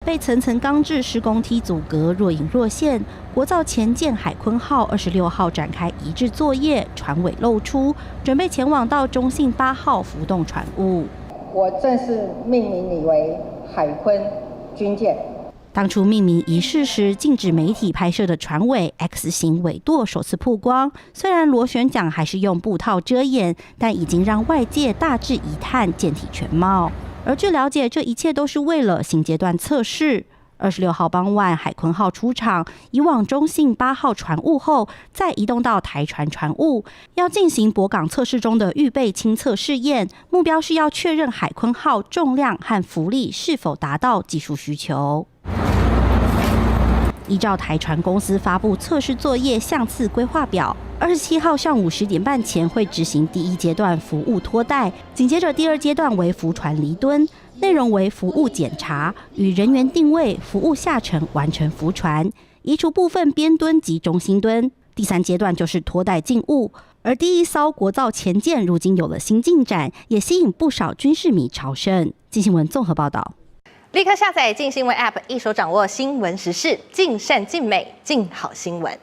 被层层钢制施工梯阻隔，若隐若现。国造前舰海鲲号26号展开移置作业，船尾露出，准备前往到中信8号浮动船坞。我正式命名你为海鲲军舰。当初命名仪式时，禁止媒体拍摄的船尾 X 型尾舵首次曝光。虽然螺旋桨还是用布套遮掩，但已经让外界大致一探舰体全貌。而据了解，这一切都是为了新阶段测试。26号傍晚，海鲲号出场，移往中信8号船坞后，再移动到台船船坞，要进行泊港测试中的预备清测试验。目标是要确认海鲲号重量和浮力是否达到技术需求。依照台船公司发布测试作业相次规划表，27号上午10点半前会执行第1阶段浮物拖带，紧接着第2阶段为浮船离墩，内容为浮物检查与人员定位，浮物下沉完成浮船，移除部分边墩及中心墩。第3阶段就是拖带进物。而第1艘国造前舰如今有了新进展，也吸引不少军事迷朝圣。镜新闻综合报道。立刻下载镜新闻 App， 一手掌握新闻时事，尽善尽美，尽好新闻。